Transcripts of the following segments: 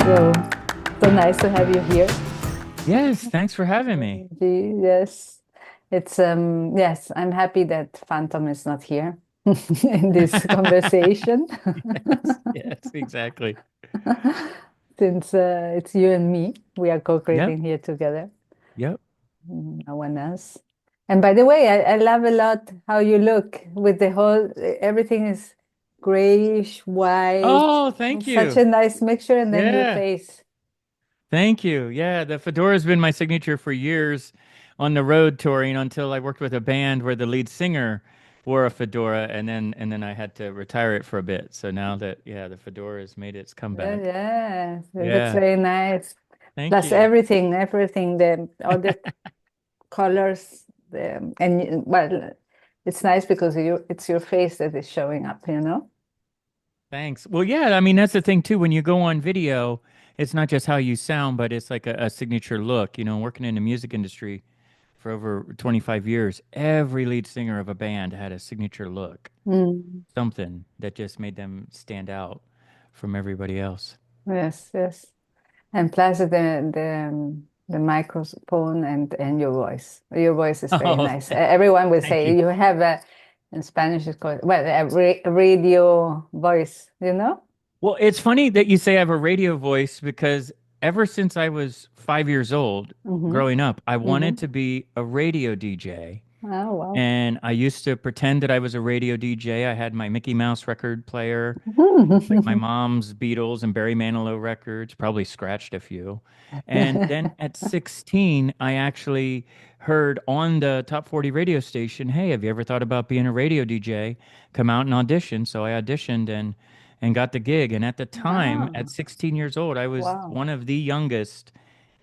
So, so nice to have you here. Yes, thanks for having me. Yes, yes, I'm happy that Phantom is not here in this conversation. Yes, yes, exactly. Since it's you and me, we are Yep, co-creating here together. yep. No one else. And by the way, I love a lot how you look with the whole, everything is grayish, white. Oh, thank Such you. a nice mixture, and then your Yeah, face. thank you. Yeah, the fedora's been my signature for years on the road touring until I worked with a band where the lead singer wore a fedora and then I had to retire it for a bit. So now that the fedora has made its Yeah, comeback. yeah, it looks Yeah, very nice. thank Plus you. everything, the all the colors, well, it's nice because it's your face that is showing up, you know? Thanks. Well, yeah, I mean that's the thing too. When you go on video, it's not just how you sound, but it's like a signature look. Working in the music industry for over 25 years, every lead singer of a band had a signature look, Mm. something that just made them stand out from everybody else. Yes, yes. And plus the microphone and your voice. Your voice is very Oh, nice. Everyone will thank say you. you have in Spanish it's called, well, a radio voice, you know? Well, it's funny that you say I have a radio voice because ever since I was 5 years old, Mm-hmm. growing up, I wanted Mm-hmm. to be a radio DJ. Oh, wow. And I used to pretend that I was a radio DJ. I had my Mickey Mouse record player, like my mom's Beatles and Barry Manilow records, probably scratched a few. And then at 16, I actually heard on the top 40 radio station, "Hey, have you ever thought about being a radio DJ? Come out and audition." So I auditioned and got the gig. And at the time, Ah, at 16 years old, I was wow. one of the youngest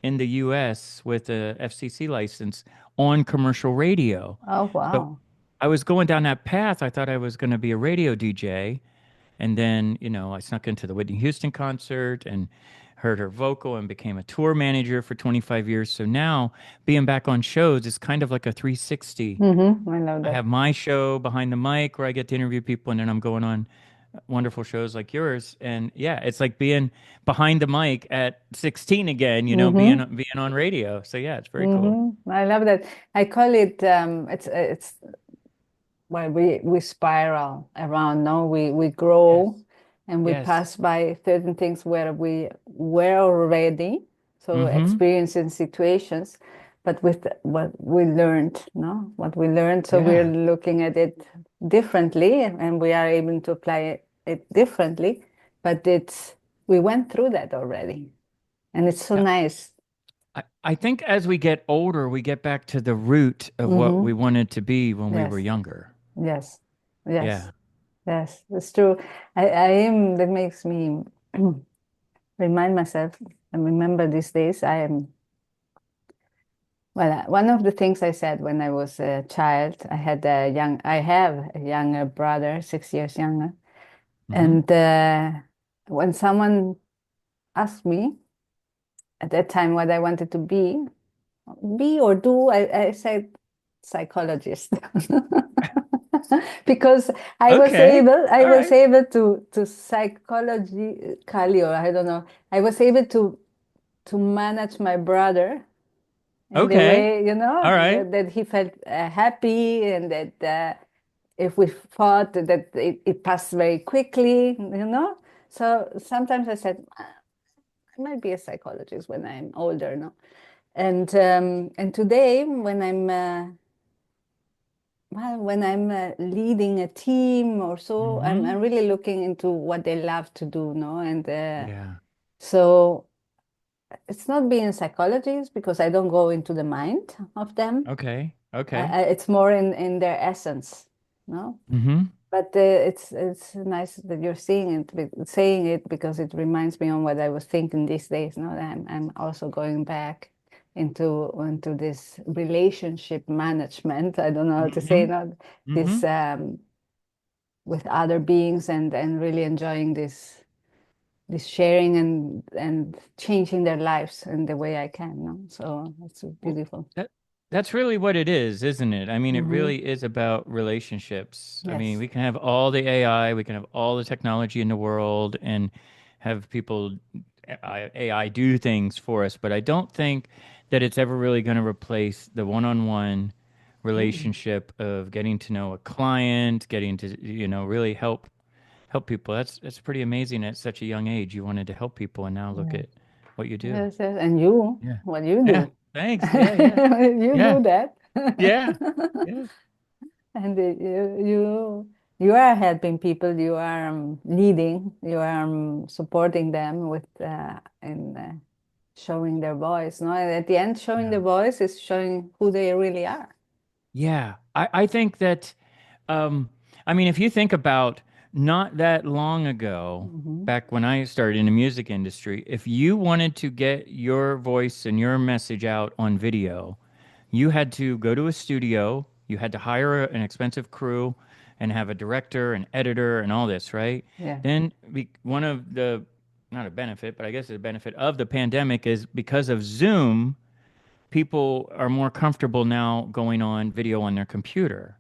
in the US with a FCC license on commercial radio. Oh, So wow. I was going down that path. I thought I was going to be a radio DJ. And then, I snuck into the Whitney Houston concert and heard her vocal and became a tour manager for 25 years. So now being back on shows is kind of like a 360. Mm-hmm. I love I that. have my show behind the mic where I get to interview people, and then I'm going on wonderful shows like yours. And yeah, it's like being behind the mic at 16 again, Mm-hmm. being on radio. So yeah, it's very cool. Mm-hmm. I love that. I call it it's well, we spiral around, no? We Yes. grow and we Yes. pass by certain things where we were already, so Mm-hmm. experiencing situations, but with what we learned, no? What we learned, so we're Yeah. looking at it differently and we are able to apply it differently, but it's we went through that already. And it's so Yeah. nice. I think as we get older, we get back to the root of what we Mm-hmm. wanted to be when we were Yes, younger. yes, yes, Yeah. yes, it's true. I am, that makes me remind myself and remember these days. Well, one of the things I said when I was a child, I have a younger brother, 6 years younger. Mm-hmm. And when someone asked me at that time what I wanted to be or do, I said psychologist. Because Okay. I All was right. able to psychologically, or I don't know, I was able to manage my brother in the Okay. way, All right. that he felt happy, and that if we fought, that it passed very quickly, you know. So sometimes I said, I might be a psychologist when I'm older, no? And today, when I'm leading a team or so, Mm-hmm. I'm really looking into what they love to do, no? And Yeah. so it's not being a psychologist because I don't go into the mind of them. Okay. Okay. It's more in their essence, no? Mm-hmm. But it's nice that you're saying it, because it reminds me on what I was thinking these days. No, that I'm also going back into this relationship management. I don't know how to say Mm-hmm. it, not Mm-hmm. this with other beings, and really enjoying this sharing and changing their lives in the way I can. No, so it's Well, beautiful. that's really what it is, isn't it? I mean, it Hmm. really is about relationships. I mean, Yes. we can have all the AI, we can have all the technology in the world and have people AI do things for us, but I don't think that it's ever really going to replace the one-on-one Mm. relationship of getting to know a client, getting to, really help people. That's pretty amazing at such a young age. You wanted to help people, and now look Yeah. at what you do. Yes, yes. And you, Yeah. what you Yeah. do, Thanks. Yeah. Yeah. you Yeah. do that. Yeah. Yeah. And you are helping people, you are leading, you are supporting them with in showing their voice. No, and at the end, showing the Yeah. voice is showing who they really are. Yeah. I think that, um, I mean, if you think about not that long ago, Hmm. back when I started in the music industry, if you wanted to get your voice and your message out on video, you had to go to a studio, you had to hire an expensive crew and have a director, an editor, and all this, right? Yeah. Then one of the, not a benefit, but I guess a benefit of the pandemic is because of Zoom, people are more comfortable now going on video on their computer.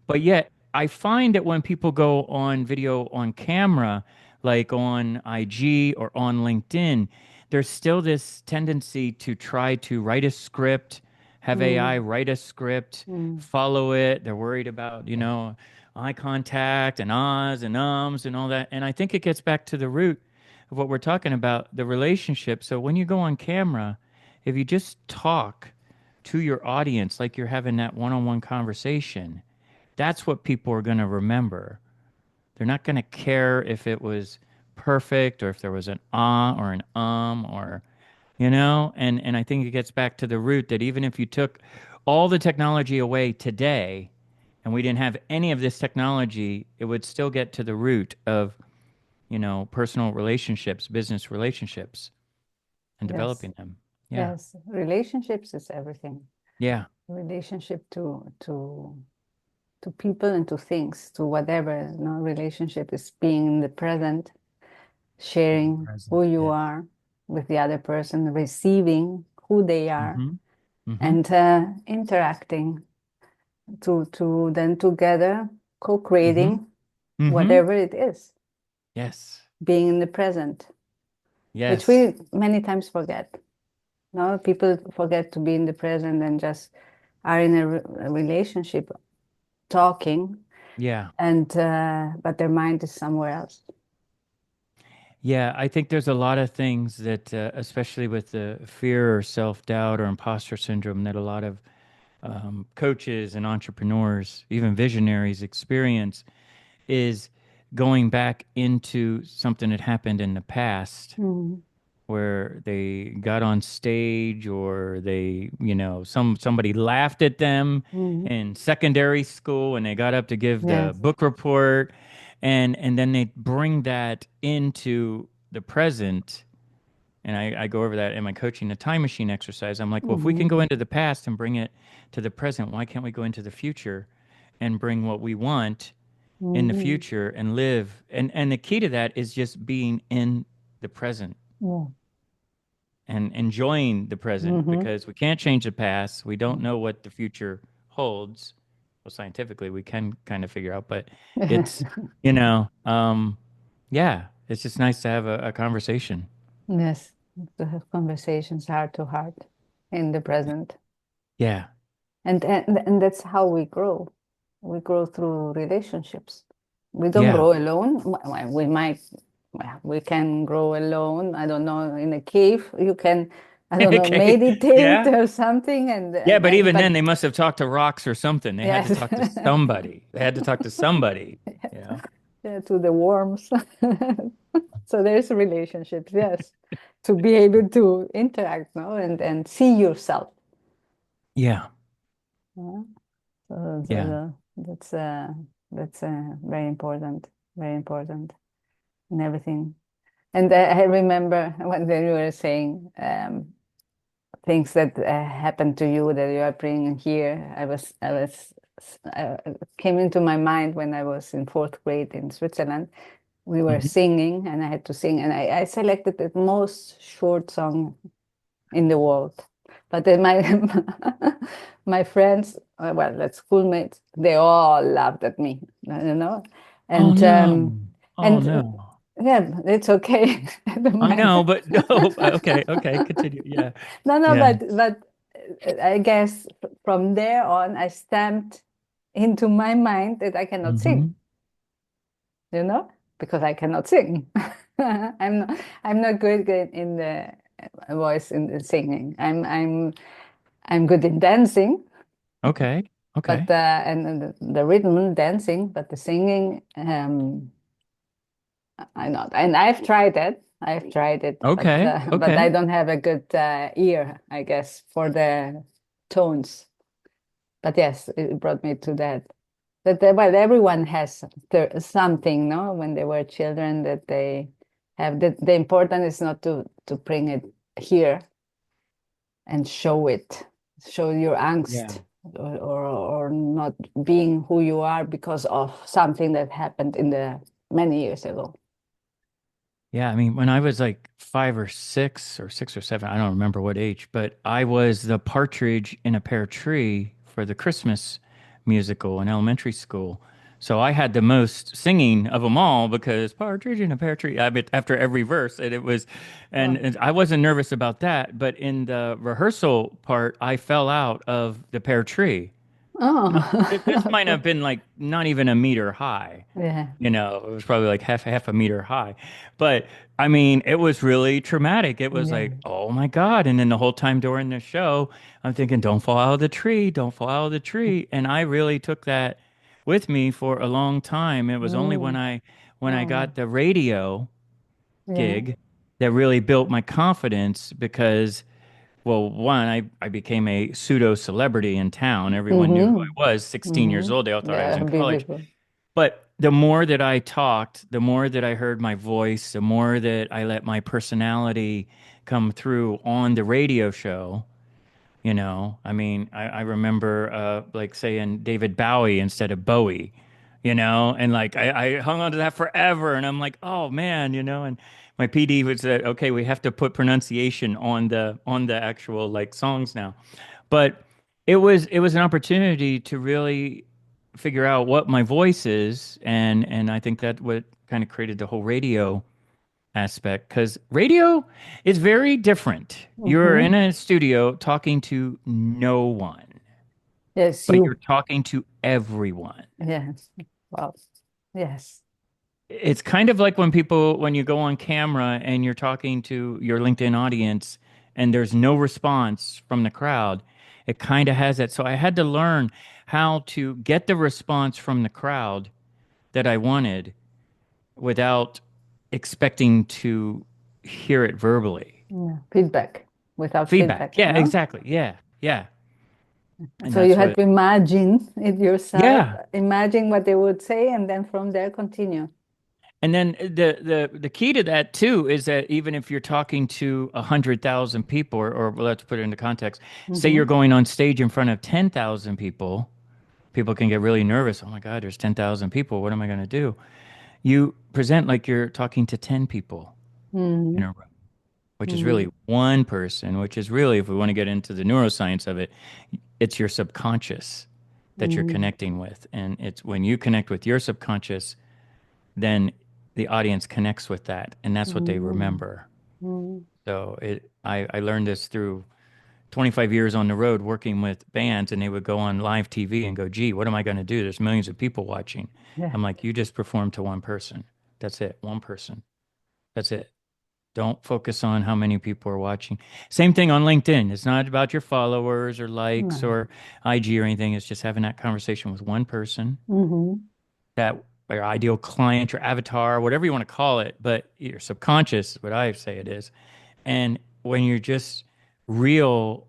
But yet, I find that when people go on video on camera, like on IG or on LinkedIn, there's still this tendency to try to write a script, have AI Mm, write a script, mm, follow it. They're worried about, eye contact and ahs and ums and all that. And I think it gets back to the root of what we're talking about, the relationship. So when you go on camera, if you just talk to your audience like you're having that one-on-one conversation, that's what people are going to remember. They're not going to care if it was perfect or if there was an ah or an or and I think it gets back to the root that even if you took all the technology away today and we didn't have any of this technology, it would still get to the root of, personal relationships, business relationships and yes, developing them. Yeah. yes. Relationships is everything. Yeah. Relationship to people and to things, to whatever. No, relationship is being in the present, Being sharing present. who you Yes. are with the other person, receiving who they are, Mm-hmm. Mm-hmm. and interacting to then together Mm-hmm. co-creating Mm-hmm. whatever it is, Yes. being in the present, which Yes. we many times forget. No, people forget to be in the present and just are in a relationship talking, Yeah. and but their mind is somewhere else. Yeah, I think there's a lot of things that, especially with the fear or self-doubt or imposter syndrome, that a lot of coaches and entrepreneurs, even visionaries, experience is going back into something that happened in the past Mm, where they got on stage or they, somebody laughed at them mm, in secondary school and they got up to give the yes. book report and then they bring that into the present. And I go over that in my coaching, the time machine exercise. I'm like, well, if we can Hmm. go into the past and bring it to the present, why can't we go into the future and bring what we want in the Hmm. future and live? And the key to that is just being in the present Yeah. and enjoying the present Hmm. because we can't change the past. We don't know what the future holds. Well, scientifically, we can kind of figure out, but it's, you know, um, yeah, it's just nice to have a conversation. Yes, to have conversations heart to heart in the present. Yeah. And that's how we grow. We grow through relationships. We don't Yeah. grow alone. We might, well, we can grow alone. I don't know, in a cave. You can, I don't know, Okay. meditate Yeah. or something, Yeah, and but then, even but then, they must have talked to rocks or something. They had to yes, talk to somebody. They had to talk to somebody, you know? yeah, to the worms. So there's relationships, yes, to be able to interact, no, and see yourself. Yeah. Yeah. So, Yeah. that's very important, very important in everything. And I remember when you were saying things that happened to you that you are bringing here. Came into my mind when I was in fourth grade in Switzerland. We were Hmm. singing, and I had to sing, and I selected the most short song in the world. But then my my friends, well, the schoolmates, they all laughed at me, you know, Oh and no. Oh and no. Yeah, it's okay. I don't I mind. know, but no. Okay, okay, continue. Yeah, No, no, yeah. but I guess from there on, I stamped into my mind that I cannot sing, Hmm. you know, because I cannot sing. I'm not good in the voice in the singing. I'm good in dancing, Okay, but okay, and the rhythm dancing, but the singing, I not. And I've tried it. I've tried it, okay, but I okay, don't have a good ear, I guess, for the tones. But yes, it brought me to that. Well, everyone has something, no, when they were children that they have. The important is not to bring it here and show it, show your yeah. angst, or not being who you are because of something that happened in the many years ago. Yeah, I mean, when I was like 5 or 6 or 6 or 7, I don't remember what age, but I was the partridge in a pear tree for the Christmas musical in elementary school. So I had the most singing of them all because partridge in a pear tree. I mean, after every verse, and it was, Oh, and I wasn't nervous about that. But in the rehearsal part, I fell out of the pear tree. Now, this might oh. have been like not even a meter high. Yeah, It was probably like half a meter high. But I mean, it was really traumatic. It was yeah. like, oh my God. And then the whole time during the show, I'm thinking, don't fall out of the tree, don't fall out of the tree. And I really took that with me for a long time. It was only Mm. when I Oh, got the radio yeah. gig that really built my confidence because well, one, I became a pseudo celebrity in town. Everyone knew who Mm-hmm. I was. 16 years Mm-hmm. old, they all thought I was Yeah, in college. beautiful. But the more that I talked, the more that I heard my voice, the more that I let my personality come through on the radio show. I mean, I remember like saying David Bowie instead of Bowie, and like I hung on to that forever. And I'm like, oh man, and my PD would say, okay, we have to put pronunciation on the actual like songs now. But it was an opportunity to really figure out what my voice is, and I think that what kind of created the whole radio aspect because radio is very different. You're in Mm-hmm. a studio talking to no one, Yes, but you're you. talking to everyone. Yes. Wow. Yes. It's kind of like when you go on camera and you're talking to your LinkedIn audience and there's no response from the crowd. It kind of has that. So I had to learn how to get the response from the crowd that I wanted without expecting to hear it verbally. Yeah. Feedback without Feedback. feedback, Yeah, no? exactly. Yeah. Yeah. And So you that's had what, to imagine it yourself, yeah. imagine what they would say, and then from there continue. And then the key to that too is that even if you're talking to 100,000 people, or let's put it into context, say you're Mm-hmm. going on stage in front of 10,000 people, people can get really nervous. Oh my God, there's 10,000 people. What am I going to do? You present like you're talking to 10 people Mm-hmm. in a room, which is Mm-hmm. really one person, which is really, if we want to get into the neuroscience of it, it's your subconscious that you're Mm-hmm. connecting with. And it's when you connect with your subconscious, then the audience connects with that, and that's what they remember. Mm-hmm. I learned this through 25 years on the road working with bands, and they would go on live TV and go, "Gee, what am I going to do? There's millions of people watching." Yeah. I'm like, "You just perform to one person. That's it. One person. That's it. Don't focus on how many people are watching." Same thing on LinkedIn. It's not about your followers or likes No. or IG or anything. It's just having that conversation with one person, Mm-hmm. that your ideal client, your avatar, whatever you want to call it, but your subconscious, what I say it is. And when you're just real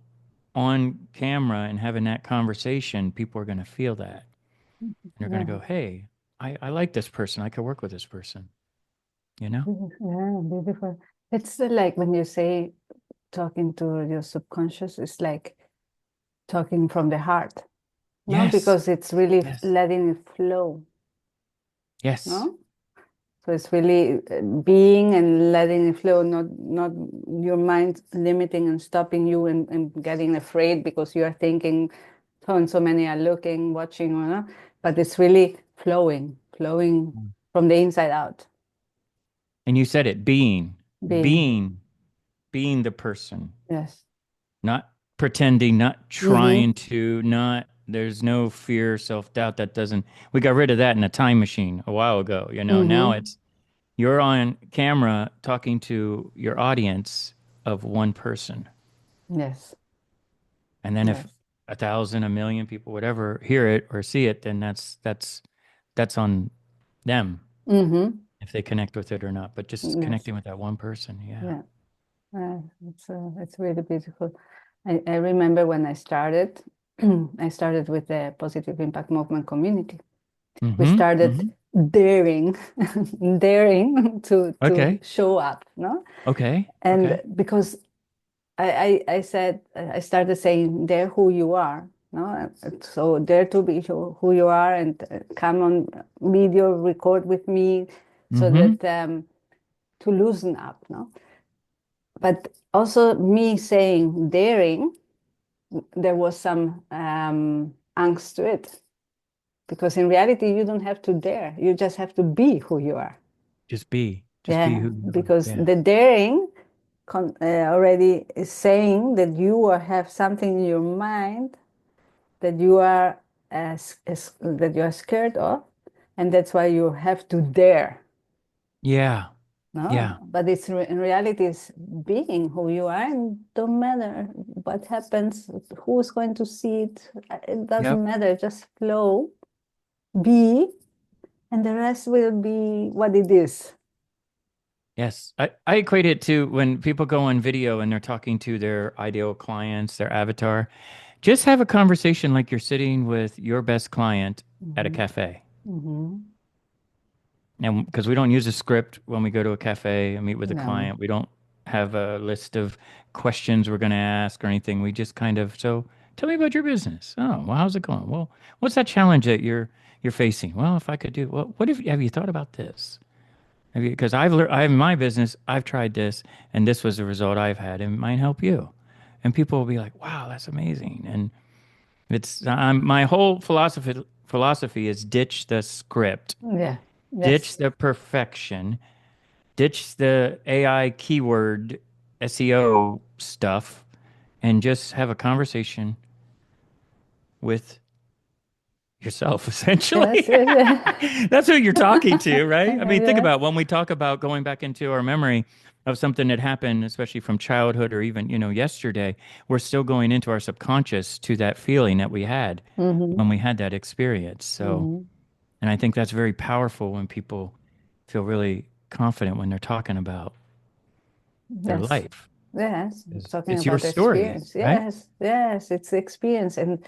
on camera and having that conversation, people are going to feel that. And they're going to Yeah. go, hey, I like this person. I could work with this person, you know? Yeah, beautiful. It's like when you say talking to your subconscious, it's like talking from the heart, no? Yes. Because it's really Yes. letting it flow, Yes. no? So it's really being and letting it flow, not your mind limiting and stopping you and getting afraid because you are thinking so and so many are looking, watching, or not. But it's really flowing from the inside out. And you said it, being. being, being the person, Yes. not pretending, not Mm-hmm. trying to, not, there's no fear, self-doubt that doesn't, we got rid of that in a time machine a while ago. Now Mm-hmm. it's, you're on camera talking to your audience of one person. Yes. And then if Yes. 1,000, a million people, whatever, hear it or see it, then that's on them Mm-hmm. if they connect with it or not. But just Yes. connecting with that one person, yeah. Yeah. It's really beautiful. I remember when I started, I started with the Positive Impact Movement community. We Mm-hmm. started Mm-hmm. daring, daring to Okay. show up, no? Okay. And Okay. because I said I started saying dare who you are, no? So dare to be who you are and come on video, record with me, so Mm-hmm. that to loosen up, no? But also me saying daring, there was some angst to it because in reality you don't have to dare, you just have to be who you are. Just be. Just be Yeah, who you are. because Yeah. the daring already is saying that you have something in your mind that you are that you are scared of, and that's why you have to dare. Yeah. No, Yeah. but in reality is being who you are, and don't matter what happens, who's going to see it. It Yep. doesn't matter. Just flow, be, and the rest will be what it is. Yes. I equate it to when people go on video and they're talking to their ideal clients, their avatar. Just have a conversation like you're sitting with your best client at a Mm-hmm. cafe. Mm-hmm. And because we don't use a script when we go to a cafe and meet with a No. client, we don't have a list of questions we're going to ask or anything. We just kind of, so tell me about your business. Oh, well, how's it going? Well, what's that challenge that you're facing? Well, if I could do, well, what if have you thought about this? Have you, because I've learned, I have in my business, I've tried this and this was the result I've had and it might help you. And people will be like, wow, that's amazing. And it's my whole philosophy is ditch the script, Yeah. ditch Yes. the perfection, ditch the AI keyword SEO stuff, and just have a conversation with yourself, Yes. essentially. Yes. That's who you're talking to, right? I mean, think Yeah. about when we talk about going back into our memory of something that happened, especially from childhood or even, yesterday, we're still going into our subconscious to that feeling that we had Mm-hmm. when we had that experience. So, Mm-hmm. and I think that's very powerful when people feel really confident when they're talking about their Yes. life. Yes. Talking It's your about the story, experience. right? Yes. Yes. It's the experience. And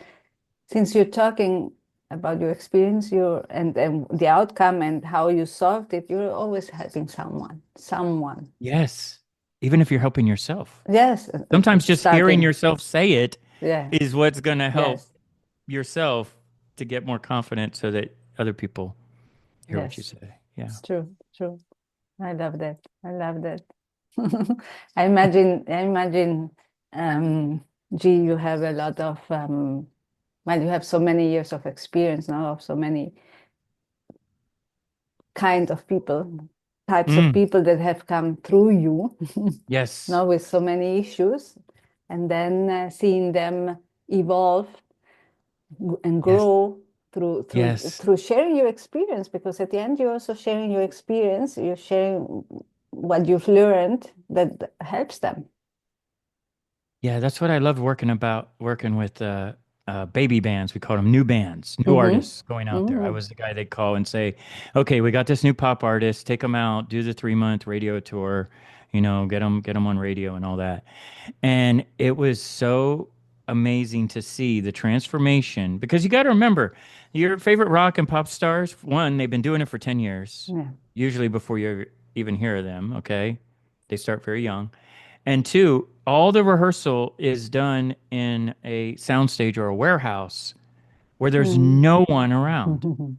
since you're talking about your experience, and the outcome and how you solved it, you're always helping someone. Someone. Yes. Even if you're helping yourself. Yes. Sometimes just hearing Starting. yourself say it Yeah. is what's going to help Yes. yourself to get more confident so that other people hear what you Yes. say. Yeah. It's true. True. I love that. I love that. I imagine, um, G, you have a lot of, well, you have so many years of experience now of so many kind of people, types of Mm. people that have come through you, Yes. now with so many issues, and then seeing them evolve and Yes. grow Yes. through sharing your experience, because at the end you're also sharing your experience, you're sharing what you've learned that helps them. Yeah, that's what I loved working with baby bands. We called them new bands, new Mm-hmm. artists going out there. I Mm-hmm. was the guy they'd call and say, "Okay, we got this new pop artist. Take them out, do the 3 month radio tour, get them on radio and all that." And it was so amazing to see the transformation because you got to remember your favorite rock and pop stars. One, they've been doing it for 10 years, Yeah. usually before you even hear of them. Okay, they start very young. And two, all the rehearsal is done in a soundstage or a warehouse where there's no one around. Mm-hmm.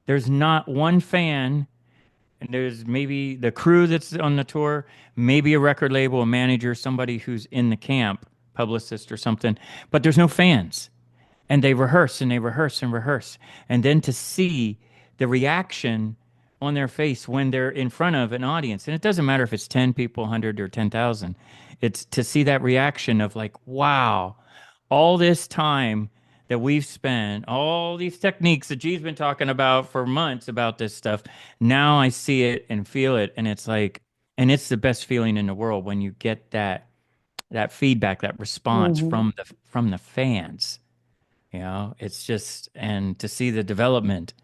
There's not one fan, and there's maybe the crew that's on the tour, maybe a record label, a manager, somebody who's in the camp, publicist or something, but there's no fans. And they rehearse and they rehearse and rehearse. And then to see the reaction on their face when they're in front of an audience. And it doesn't matter if it's 10 people, 100 or 10,000. It's to see that reaction of like, wow, all this time that we've spent, all these techniques that G's been talking about for months about this stuff. Now I see it and feel it. And it's like, and it's the best feeling in the world when you get that feedback, that response Hmm. from the fans. You know, it's just, and to see the development,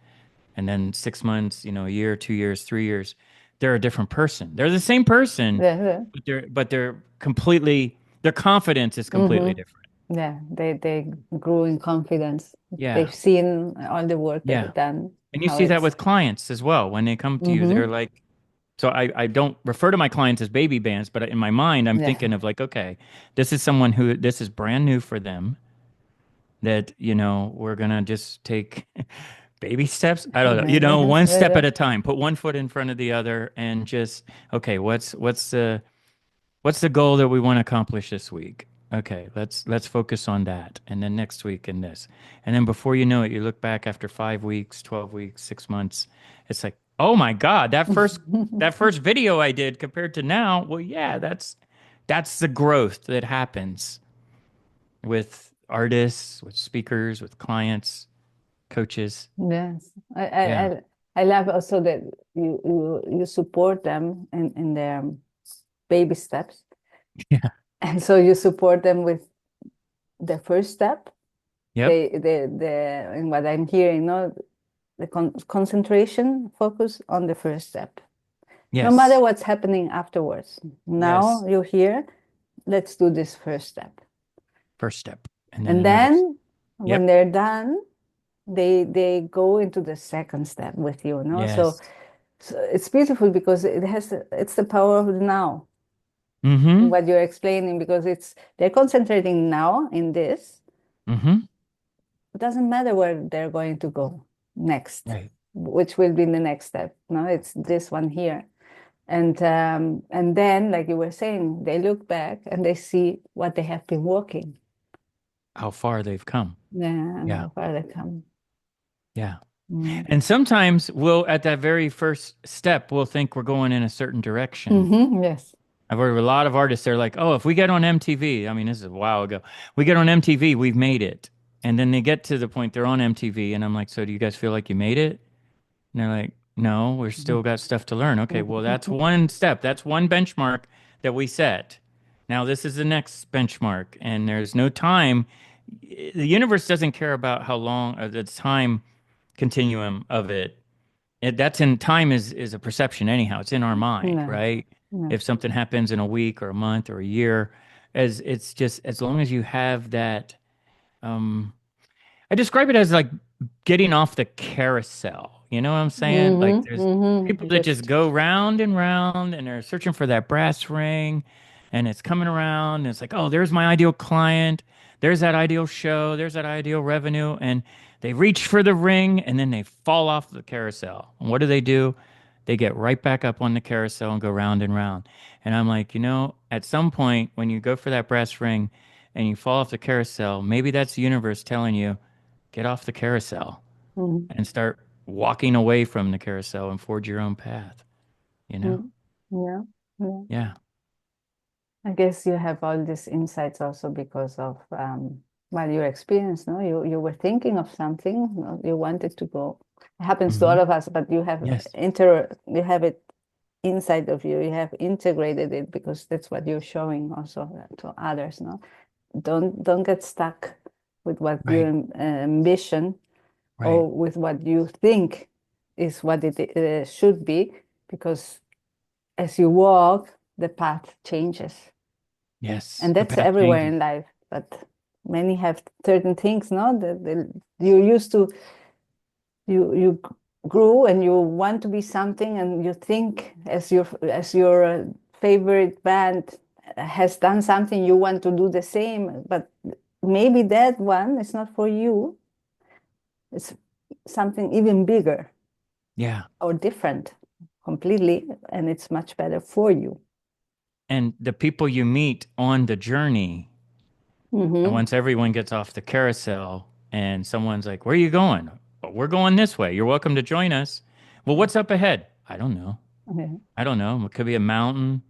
and then 6 months, a year, 2 years, 3 years, they're a different person. They're the same person, Yeah, yeah. but they're completely, their confidence is completely Hmm. different. Yeah, they grew in confidence. Yeah, They've seen all the work yeah. they've done, And you how see that it's. with clients as well. When they come to you, they're Hmm. like, so I don't refer to my clients as baby bands, but in my mind, I'm Yeah. thinking of like, okay, this is someone who this is brand new for them, that, we're gonna just take baby steps. I don't know, one step at a time, put one foot in front of the other, and just, okay, what's the goal that we want to accomplish this week? Okay, let's focus on that, and then next week and this, and then before you know it, you look back after 5 weeks, 12 weeks, 6 months. It's like, oh my God, that first video I did compared to now. Well, yeah, that's the growth that happens with artists, with speakers, with clients, coaches. Yes, I, I Yeah. I I love also that you support them in their baby steps, Yeah. and so you support them with the first step. Yep. In what I'm hearing, no, the concentration focus on the first step, no matter Yes. what's happening afterwards. Yes. Now you're here, let's do this first step, First step, and then and another. then when Yep. they're done, they go into the second step with you, no? So, Yes. so it's beautiful because it's the power of the now, Mm-hmm. what you're explaining, because it's they're concentrating now in this. Mm-hmm. It doesn't matter where they're going to go next, Right. which will be the next step. No, it's this one here. And then, like you were saying, they look back and they see what they have been walking. How far they've come. Yeah, and Yeah. how far they come. Yeah. Mm. And sometimes we'll, at that very first step, we'll think we're going in a certain direction. Yes. I've heard of a lot of artists, they're like, oh, if we get on MTV, I mean, this is a while ago, we get on MTV, we've made it. And then they get to the point they're on MTV, and I'm like, so do you guys feel like you made it? And they're like, no, we're still got stuff to learn. Okay, well, that's one step. That's one benchmark that we set. Now, this is the next benchmark, and there's no time. The universe doesn't care about how long, or the time continuum of it. That's in time is a perception anyhow. It's in our mind, No, right? no. If something happens in a week or a month or a year, as it's just as long as you have that. Um, I describe it as like getting off the carousel. You know what I'm saying? Like there's people that just Just. go round and round and they're searching for that brass ring, and it's coming around and it's like, oh, there's my ideal client. There's that ideal show. There's that ideal revenue. And they reach for the ring and then they fall off the carousel. And what do? They get right back up on the carousel and go round and round. And I'm like, at some point when you go for that brass ring and you fall off the carousel, maybe that's the universe telling you, get off the carousel Mhm. and start walking away from the carousel and forge your own path, you know? Mhm. Yeah, yeah. Yeah. I guess you have all these insights also because of well, your experience, no? You were thinking of something, no? You wanted to go. It happens to all Hmm. of us, but Yes. you have it inside of you. You have integrated it because that's what you're showing also to others, no? Don't get stuck with what you Right. ambition Right. or with what you think is what it should be, because as you walk, the path changes. Yes. And The that's path everywhere changes. in life. But many have certain things, no, you used to, you grew and you want to be something, and you think as your favorite band has done something, you want to do the same. But maybe that one is not for you. It's something even bigger Yeah. or different completely, and it's much better for you. And the people you meet on the journey, and Mm-hmm. once everyone gets off the carousel and someone's like, where are you going? "Oh, we're going this way. You're welcome to join us." Well, what's up ahead? I don't know. Yeah. I don't know. It could be a mountain,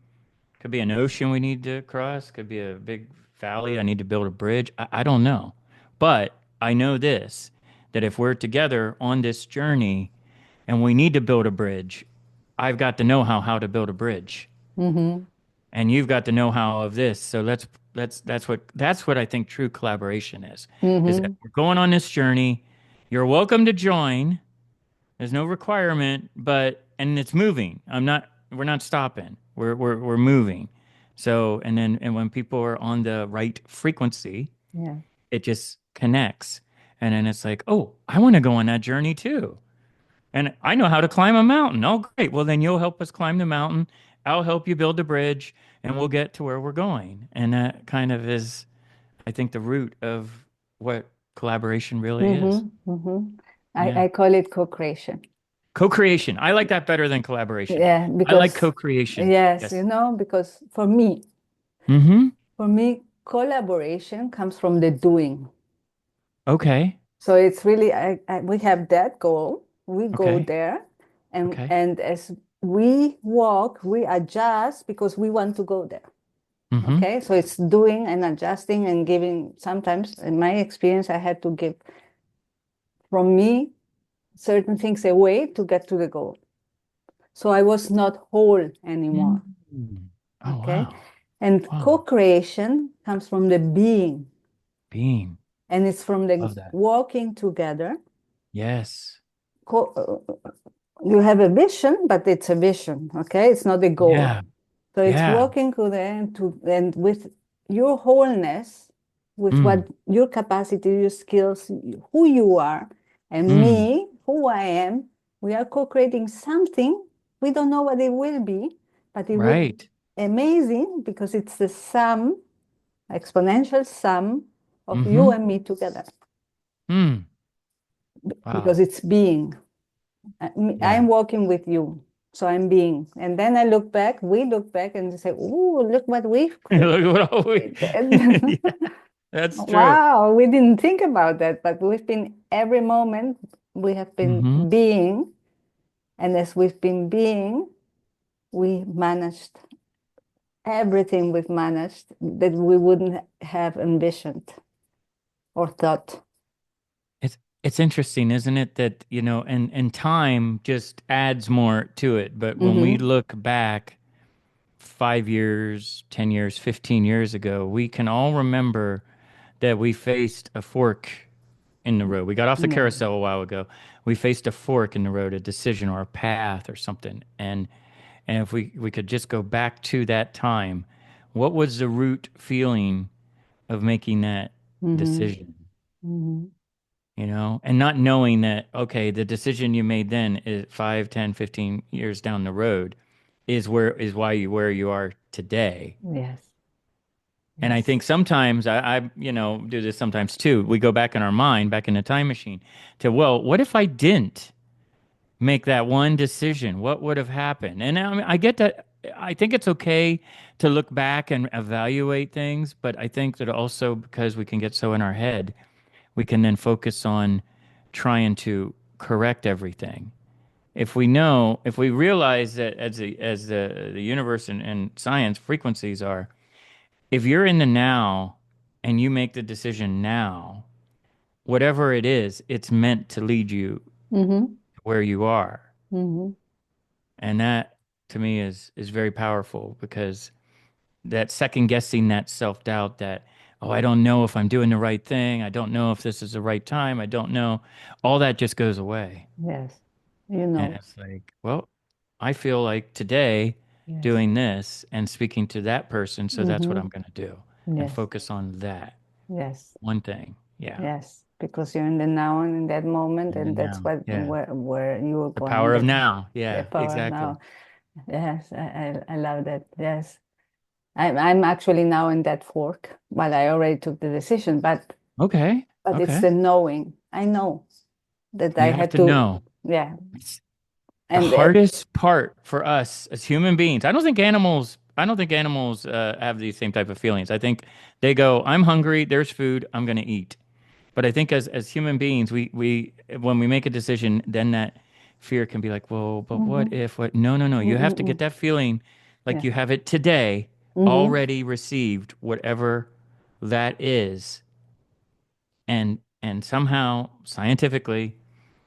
could be an ocean we need to cross, could be a big valley I need to build a bridge. I don't know. But I know this, that if we're together on this journey and we need to build a bridge, I've got the know-how how to build a bridge. Mm-hmm. And you've got the know-how of this. So that's what I think true collaboration is that Mm-hmm. we're going on this journey. You're welcome to join. There's no requirement, but and it's moving. We're not stopping. We're moving. So and when people are on the right frequency, Yeah. it just connects. And then it's like, oh, I want to go on that journey too. And I know how to climb a mountain. Oh, great. Well, then you'll help us climb the mountain. I'll help you build the bridge and we'll get to where we're going. And that kind of is, I think, the root of what collaboration really is. Mm-hmm. Mm-hmm. Yeah. I call it co-creation. Co-creation. I like that better than collaboration. Yeah, I like because co-creation. yes, Yes. because Mm-hmm. for me, collaboration comes from the doing. Okay. So it's really we have that goal. We go Okay. there, Okay. and as we walk, we adjust because we want to go there. Mm-hmm. Okay, so it's doing and adjusting and giving. Sometimes, in my experience, I had to give from me certain things away to get to the goal. So I was not whole anymore. Mm. Oh, Okay, wow. and Wow. co-creation comes from the being, Being. and it's from the Love that. walking together. Yes. You have a vision, but it's a vision, okay? It's not a goal. Yeah. So it's Yeah. walking to the end to and with your wholeness, with Mm. what your capacity, your skills, who you are, and Mm. me, who I am, we are co-creating something. We don't know what it will be, but it will be Right. amazing because it's the sum, exponential sum of you Mm-hmm. and me together Mm. because Wow. it's being. I'm Yeah. walking with you. So I'm being. And then I look back, we look back and say, oh, look what we've Look what all we, created. yeah, that's true. Wow, we didn't think about that, but we've been every moment we have been Mm-hmm. being. And as we've been being, we managed everything we've managed that we wouldn't have envisioned or thought. It's interesting, isn't it, that, and time just adds more to it. But when we Mm-hmm. look back 5 years, 10 years, 15 years ago, we can all remember that we faced a fork in the road. We got off the Yeah. carousel a while ago. We faced a fork in the road, a decision or a path or something. And if we could just go back to that time, what was the root feeling of making that Mm-hmm. decision? Mm-hmm. And not knowing that, okay, the decision you made then is 5, 10, 15 years down the road where you are today. Yes. And I Yes. think sometimes I do this sometimes too. We go back in our mind, back in the time machine to, well, what if I didn't make that one decision? What would have happened? And I mean, I get that. I think it's okay to look back and evaluate things, but I think that also because we can get so in our head, we can then focus on trying to correct everything. If we realize that as the universe and science frequencies are, if you're in the now and you make the decision now, whatever it is, it's meant to lead you Mm-hmm. where you are. Mm-hmm. And that to me is very powerful because that second guessing, that self-doubt, that, oh, I don't know if I'm doing the right thing, I don't know if this is the right time, I don't know, all that just goes away. Yes. You And know. it's like, well, I feel like today Yes. doing this and speaking to that person, so that's what Mm-hmm. I'm going to do and Yes. focus on that Yes. one thing. Yeah. Yes. Because you're in the now and in that moment, And and then that's now, what yeah. where you were The going. power of That now. the Yeah, power exactly. now. Yes, I love that. Yes. I'm actually now in that fork. Well, I already took the decision, Okay. but it's Okay. the knowing. I know that I You have had to to, know. yeah. It's the And hardest part for us as human beings. I don't think animals have these same type of feelings. I think they go, I'm hungry, there's food, I'm going to eat. But I think as human beings, we when we make a decision, then that fear can be like, well, but what Mm-hmm. if, what? No, no, no. You have to get Mm-mm-mm. that feeling like Yeah. you have it today, Mm-hmm. already received whatever that is. And somehow, scientifically,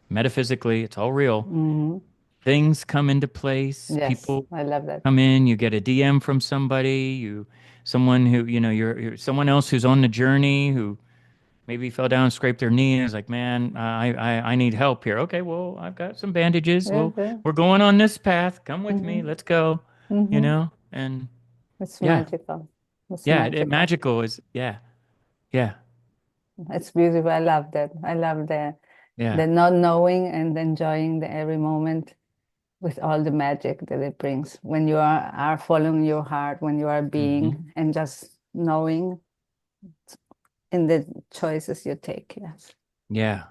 metaphysically, it's all real. Mm-hmm. Things come into place. Yes, People I love that. come in. You get a DM from somebody. Someone who, you're someone else who's on the journey who maybe fell down, scraped their knee, and is like, "Man, I need help here." Okay, well, I've got some bandages. Yeah, Well, yeah. we're going on this path. Come with me. Mm-hmm. Let's go. Mm-hmm. And It's yeah, magical. It's yeah, magical. magical is yeah, yeah, It's beautiful. I love that. I love yeah. the not knowing and enjoying the every moment with all the magic that it brings when you are following your heart, when you are Hmm. being and just knowing in the choices you take. Yes. Yeah.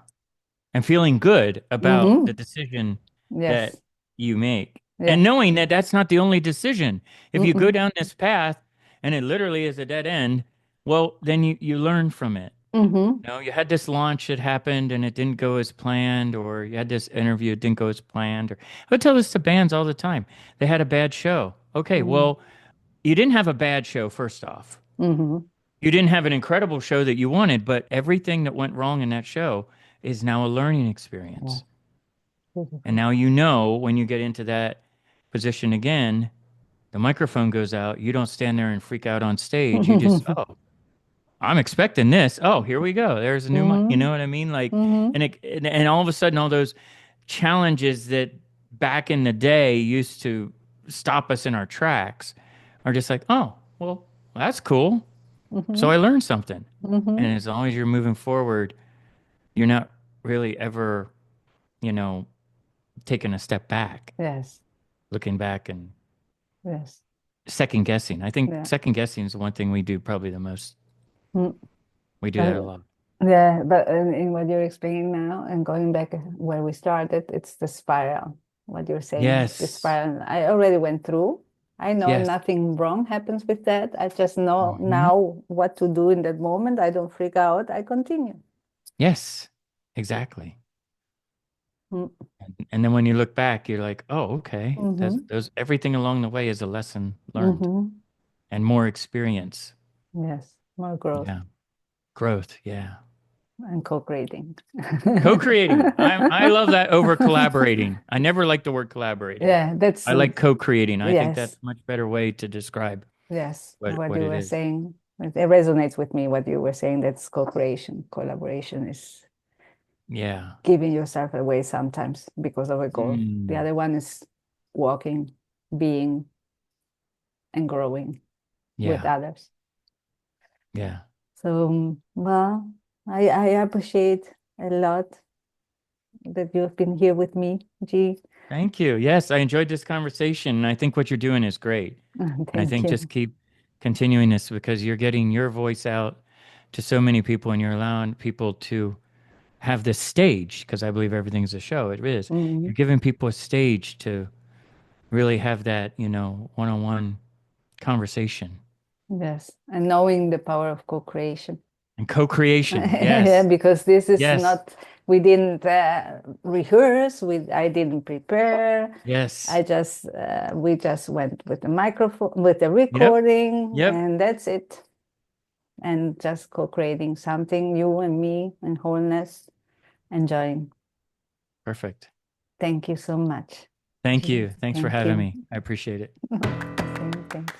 And feeling good about the Mm-hmm. decision that Yes. you make. Yeah. And knowing that that's not the only decision. If you go Mm-mm. down this path and it literally is a dead end, well, then you learn from it. Mm-hmm. You had this launch that happened and it didn't go as planned, or you had this interview, it didn't go as planned. Or I would tell this to bands all the time. They had a bad show. Okay, Mm-hmm. well, you didn't have a bad show, first off. Mm-hmm. You didn't have an incredible show that you wanted, but everything that went wrong in that show is now a learning Yeah. experience. And Beautiful. now you know when you get into that position again, the microphone goes out. You don't stand there and freak out on stage. You just, oh, I'm expecting this. Oh, here we go. There's a new mic. You Mm-hmm. know what I mean? Like, Mm-hmm. and all of a sudden, all those challenges that back in the day used to stop us in our tracks are just like, oh, well, that's cool. So Mm-hmm. I learned something. Mm-hmm. And as long as you're moving forward, you're not really ever, you know, taking a step back, Yes. looking back and Yes. second guessing. I think Yeah. second guessing is the one thing we do probably the most. Mm. We do that a But lot. yeah, but in what you're explaining now and going back where we started, it's the spiral. What you're saying is the Yes. spiral. I already went through. I know Yes. nothing wrong happens with that. I just know Hmm. now what to do in that moment. I don't freak out. I continue. Yes. Exactly. Mm. And then when you look back, you're like, oh, okay. There's, Mm-hmm. there's everything along the way is a lesson learned Mm-hmm. and more experience. Yes, more growth Yeah. Growth. Yeah. and co-creating. Co-creating. I love that over collaborating. I never like the word collaborating. Yeah, that's I like co-creating. I think that's yes, a much better way to describe yes. what What what you it were is. saying, it resonates with me. What you were saying, that's co-creation. Collaboration is Yeah. giving yourself away sometimes because of a goal. The Mm. other one is walking, being, and growing with Yeah. others. Yeah. So, well, I appreciate a lot that you've been here with me, G. Thank you. Yes, I enjoyed this conversation, and I think what you're doing is great. And I Thank think just you. keep continuing this because you're getting your voice out to so many people, and you're allowing people to have this stage, because I believe everything is a show. It is. You're Mhm. giving people a stage to really have that, one-on-one conversation Yes, and knowing the power of co-creation. and co-creation. Yeah, Yes. because this is Yes. not, we didn't rehearse, I didn't prepare. Yes. We just went with the microphone, with the Yep. recording, Yep. and that's it. And just co-creating something, you and me, and wholeness, enjoying. Perfect. Thank you so much. Thank Gee, you. Thanks for thank having you. me. I appreciate it. Same, thanks.